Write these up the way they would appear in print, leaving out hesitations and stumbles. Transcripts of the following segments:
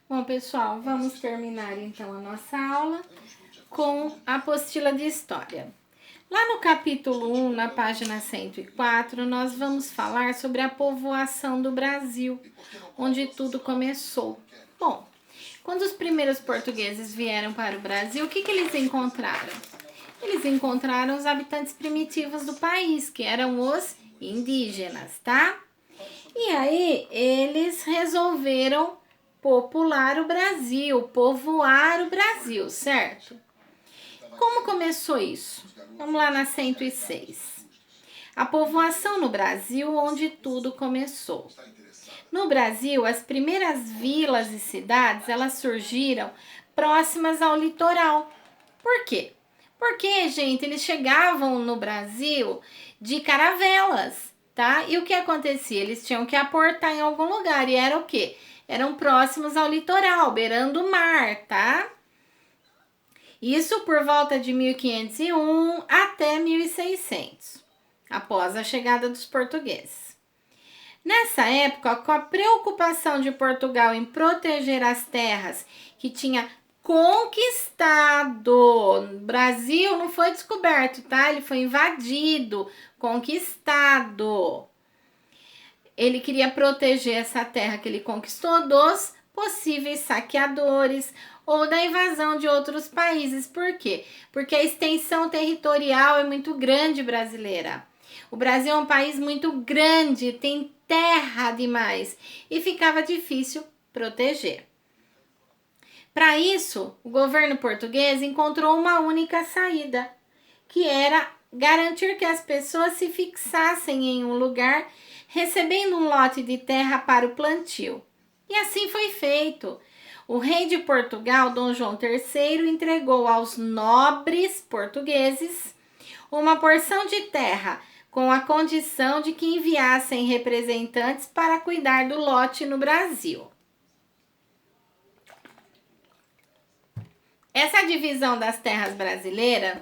Bom, pessoal, vamos terminar então a nossa aula com a apostila de história. Lá no capítulo 1, na página 104, nós vamos falar sobre a povoação do Brasil, onde tudo começou. Bom, quando os primeiros portugueses vieram para o Brasil, o que eles encontraram? Eles encontraram os habitantes primitivos do país, que eram os indígenas, tá? E aí, eles resolveram popular o Brasil, povoar o Brasil, certo? Como começou isso? Vamos lá na 106. A povoação no Brasil, onde tudo começou. No Brasil, as primeiras vilas e cidades, elas surgiram próximas ao litoral. Por quê? Porque, gente, eles chegavam no Brasil de caravelas, tá? E o que acontecia? Eles tinham que aportar em algum lugar. E era o quê? Eram próximos ao litoral, beirando o mar, tá? Isso por volta de 1501 até 1600, após a chegada dos portugueses. Nessa época, com a preocupação de Portugal em proteger as terras que tinha conquistado, o Brasil não foi descoberto, tá? Ele foi invadido, conquistado. Ele queria proteger essa terra que ele conquistou dos possíveis saqueadores ou da invasão de outros países. Por quê? Porque a extensão territorial é muito grande brasileira. O Brasil é um país muito grande, tem terra demais e ficava difícil proteger. Para isso, o governo português encontrou uma única saída, que era garantir que as pessoas se fixassem em um lugar, recebendo um lote de terra para o plantio. E assim foi feito. O rei de Portugal, Dom João III, entregou aos nobres portugueses uma porção de terra, com a condição de que enviassem representantes para cuidar do lote no Brasil. Essa divisão das terras brasileiras,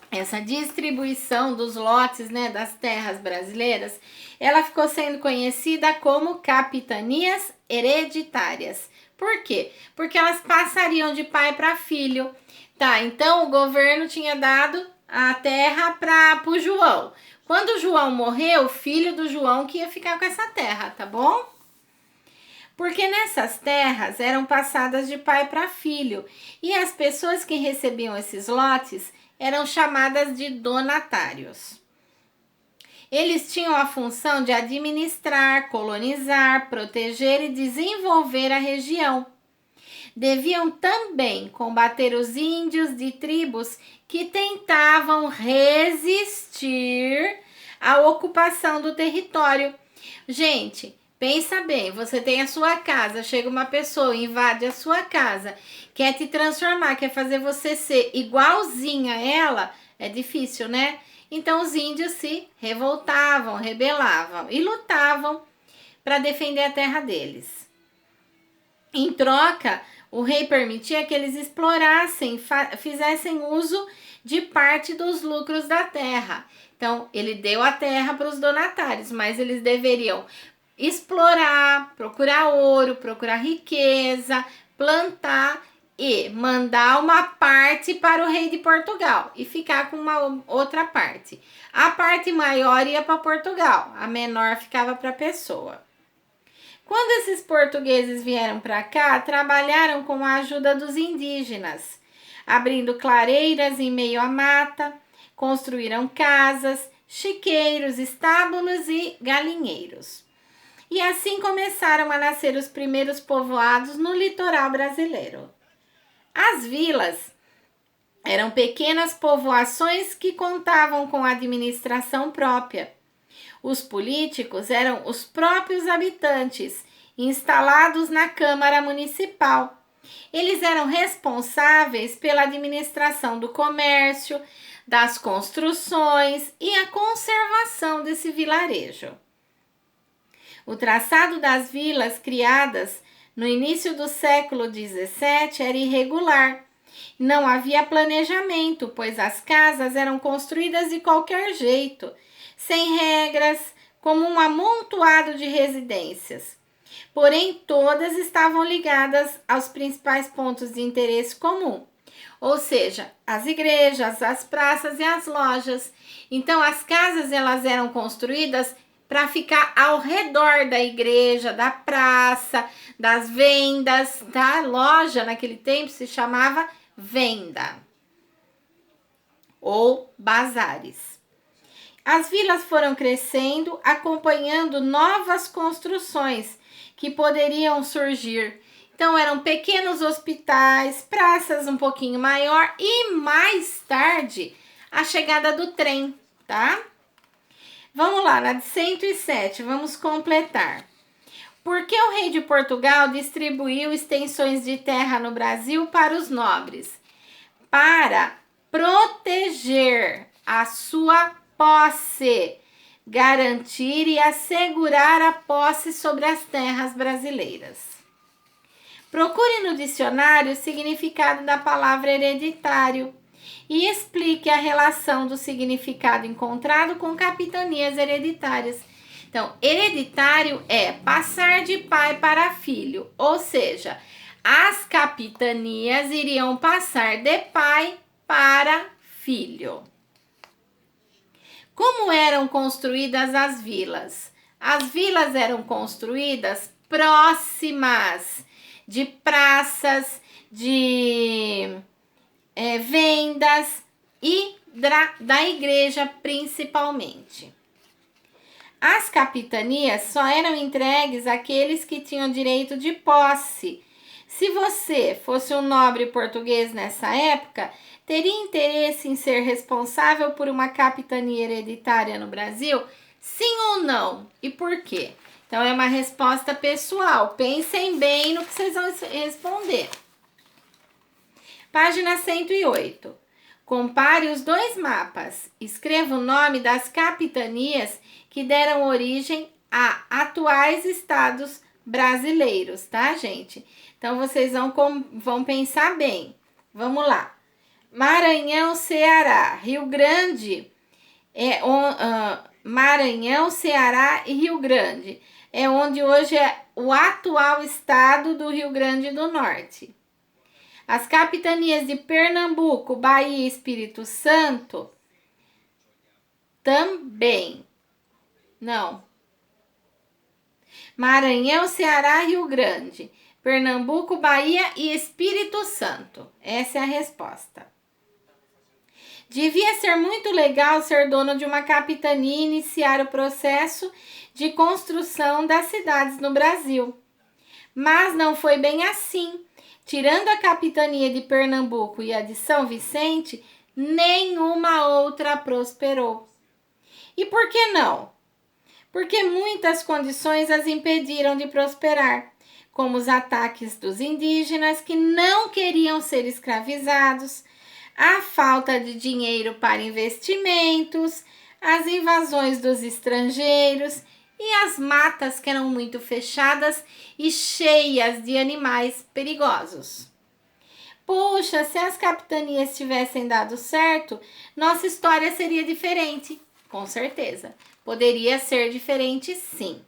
essa distribuição dos lotes, né, das terras brasileiras, ela ficou sendo conhecida como capitanias hereditárias. Por quê? Porque elas passariam de pai para filho. Tá, então o governo tinha dado a terra para o João. Quando o João morreu, o filho do João que ia ficar com essa terra, tá bom? Porque nessas terras eram passadas de pai para filho. E as pessoas que recebiam esses lotes eram chamadas de donatários. Eles tinham a função de administrar, colonizar, proteger e desenvolver a região. Deviam também combater os índios de tribos que tentavam resistir à ocupação do território. Gente, pensa bem, você tem a sua casa, chega uma pessoa, invade a sua casa, quer te transformar, quer fazer você ser igualzinha a ela, é difícil, né? Então os índios se revoltavam, rebelavam e lutavam para defender a terra deles. Em troca, o rei permitia que eles explorassem, fizessem uso de parte dos lucros da terra. Então, ele deu a terra para os donatários, mas eles deveriam explorar, procurar ouro, procurar riqueza, plantar e mandar uma parte para o rei de Portugal e ficar com uma outra parte. A parte maior ia para Portugal, a menor ficava para a pessoa. Quando esses portugueses vieram para cá, trabalharam com a ajuda dos indígenas, abrindo clareiras em meio à mata, construíram casas, chiqueiros, estábulos e galinheiros. E assim começaram a nascer os primeiros povoados no litoral brasileiro. As vilas eram pequenas povoações que contavam com administração própria. Os políticos eram os próprios habitantes, instalados na Câmara Municipal. Eles eram responsáveis pela administração do comércio, das construções e a conservação desse vilarejo. O traçado das vilas criadas no início do século XVII era irregular. Não havia planejamento, pois as casas eram construídas de qualquer jeito, sem regras, como um amontoado de residências. Porém, todas estavam ligadas aos principais pontos de interesse comum, ou seja, as igrejas, as praças e as lojas. Então, as casas elas eram construídas para ficar ao redor da igreja, da praça, das vendas, tá? Loja naquele tempo se chamava venda ou bazares. As vilas foram crescendo, acompanhando novas construções que poderiam surgir. Então eram pequenos hospitais, praças um pouquinho maior e mais tarde a chegada do trem, tá? Vamos lá, na de 107, vamos completar. Por que o rei de Portugal distribuiu extensões de terra no Brasil para os nobres? Para proteger a sua posse, garantir e assegurar a posse sobre as terras brasileiras. Procure no dicionário o significado da palavra hereditário e explique a relação do significado encontrado com capitanias hereditárias. Então, hereditário é passar de pai para filho, ou seja, as capitanias iriam passar de pai para filho. Como eram construídas as vilas? As vilas eram construídas próximas de praças, de vendas e da igreja principalmente. As capitanias só eram entregues àqueles que tinham direito de posse. Se você fosse um nobre português nessa época, teria interesse em ser responsável por uma capitania hereditária no Brasil? Sim ou não? E por quê? Então é uma resposta pessoal. Pensem bem no que vocês vão responder. Página 108. Compare os dois mapas. Escreva o nome das capitanias que deram origem a atuais estados brasileiros, tá, gente? Então, vocês vão pensar bem. Vamos lá. Maranhão, Ceará, Rio Grande, Maranhão, Ceará e Rio Grande. É onde hoje é o atual estado do Rio Grande do Norte. As capitanias de Pernambuco, Bahia e Espírito Santo também. Não. Maranhão, Ceará, Rio Grande, Pernambuco, Bahia e Espírito Santo. Essa é a resposta. Devia ser muito legal ser dono de uma capitania e iniciar o processo de construção das cidades no Brasil. Mas não foi bem assim. Tirando a capitania de Pernambuco e a de São Vicente, nenhuma outra prosperou. E por que não? Porque muitas condições as impediram de prosperar, como os ataques dos indígenas que não queriam ser escravizados, a falta de dinheiro para investimentos, as invasões dos estrangeiros e as matas que eram muito fechadas e cheias de animais perigosos. Puxa, se as capitanias tivessem dado certo, nossa história seria diferente, com certeza. Poderia ser diferente, sim.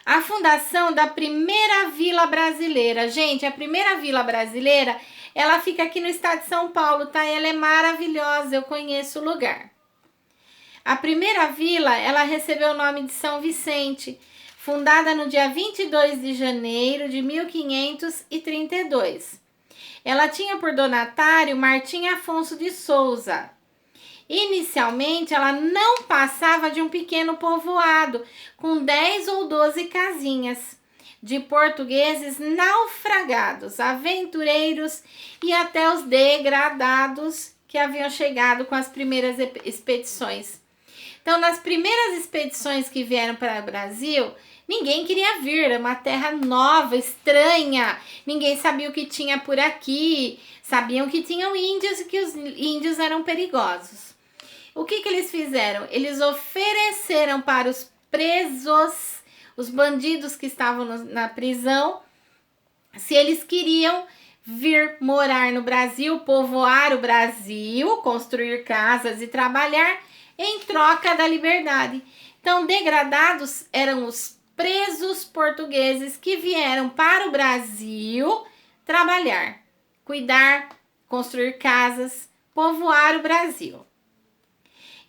A fundação da primeira vila brasileira. Gente, a primeira vila brasileira, ela fica aqui no estado de São Paulo, tá? Ela é maravilhosa, eu conheço o lugar. A primeira vila, ela recebeu o nome de São Vicente, fundada no dia 22 de janeiro de 1532. Ela tinha por donatário Martim Afonso de Souza. Inicialmente, ela não passava de um pequeno povoado, com 10 ou 12 casinhas, de portugueses naufragados, aventureiros e até os degradados que haviam chegado com as primeiras expedições. Então, nas primeiras expedições que vieram para o Brasil, ninguém queria vir, era uma terra nova, estranha, ninguém sabia o que tinha por aqui, sabiam que tinham índios e que os índios eram perigosos. O que eles fizeram? Eles ofereceram para os presos, os bandidos que estavam na prisão, se eles queriam vir morar no Brasil, povoar o Brasil, construir casas e trabalhar em troca da liberdade. Então, degradados eram os presos portugueses que vieram para o Brasil trabalhar, cuidar, construir casas, povoar o Brasil.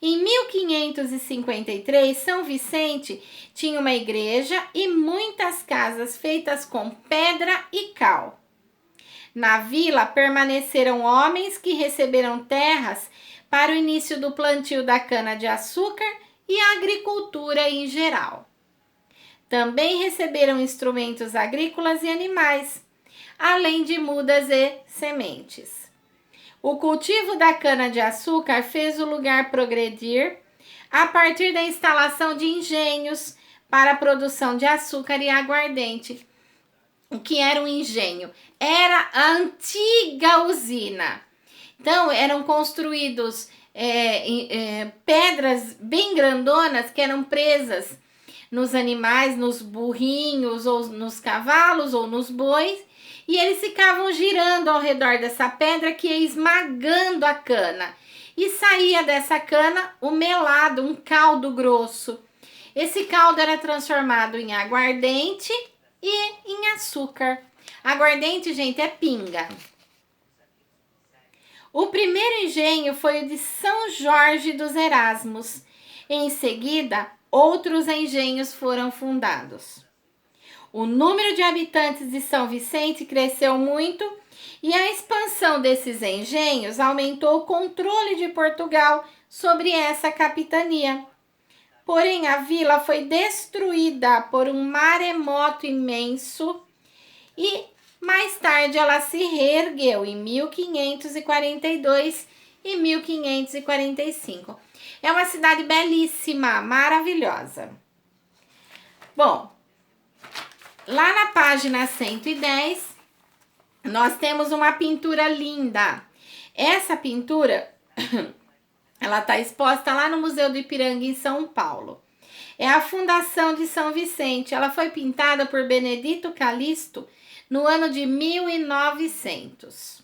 Em 1553, São Vicente tinha uma igreja e muitas casas feitas com pedra e cal. Na vila permaneceram homens que receberam terras para o início do plantio da cana-de-açúcar e a agricultura em geral. Também receberam instrumentos agrícolas e animais, além de mudas e sementes. O cultivo da cana-de-açúcar fez o lugar progredir a partir da instalação de engenhos para a produção de açúcar e aguardente. O que era um engenho? Era a antiga usina. Então, eram construídos pedras bem grandonas que eram presas nos animais, nos burrinhos, ou nos cavalos, ou nos bois, e eles ficavam girando ao redor dessa pedra que ia esmagando a cana. E saía dessa cana o melado, um caldo grosso. Esse caldo era transformado em aguardente e em açúcar. Aguardente, gente, é pinga. O primeiro engenho foi o de São Jorge dos Erasmos. Em seguida, outros engenhos foram fundados. O número de habitantes de São Vicente cresceu muito e a expansão desses engenhos aumentou o controle de Portugal sobre essa capitania. Porém, a vila foi destruída por um maremoto imenso e mais tarde ela se reergueu em 1542 e 1545. É uma cidade belíssima, maravilhosa. Bom, lá na página 110, nós temos uma pintura linda. Essa pintura, ela está exposta lá no Museu do Ipiranga, em São Paulo. É a Fundação de São Vicente. Ela foi pintada por Benedito Calixto no ano de 1900.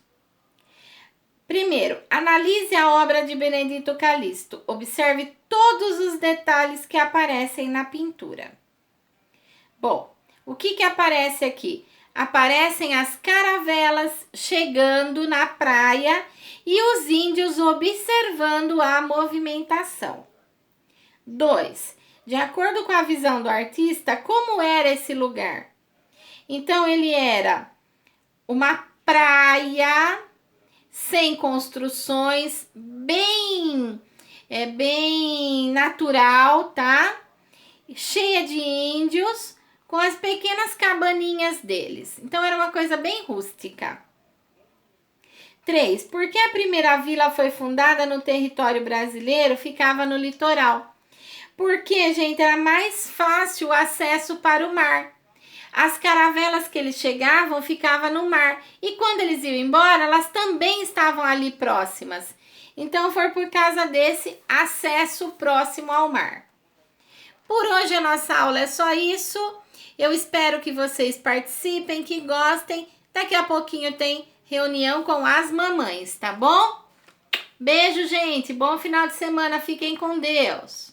Primeiro, analise a obra de Benedito Calixto. Observe todos os detalhes que aparecem na pintura. Bom, o que aparece aqui? Aparecem as caravelas chegando na praia e os índios observando a movimentação. 2. De acordo com a visão do artista, como era esse lugar? Então, ele era uma praia sem construções, bem natural, tá? Cheia de índios, com as pequenas cabaninhas deles. Então, era uma coisa bem rústica. 3. Por que a primeira vila foi fundada no território brasileiro, ficava no litoral? Porque, gente, era mais fácil o acesso para o mar. As caravelas que eles chegavam ficavam no mar. E quando eles iam embora, elas também estavam ali próximas. Então, foi por causa desse acesso próximo ao mar. Por hoje, a nossa aula é só isso. Eu espero que vocês participem, que gostem. Daqui a pouquinho tem reunião com as mamães, tá bom? Beijo, gente. Bom final de semana. Fiquem com Deus.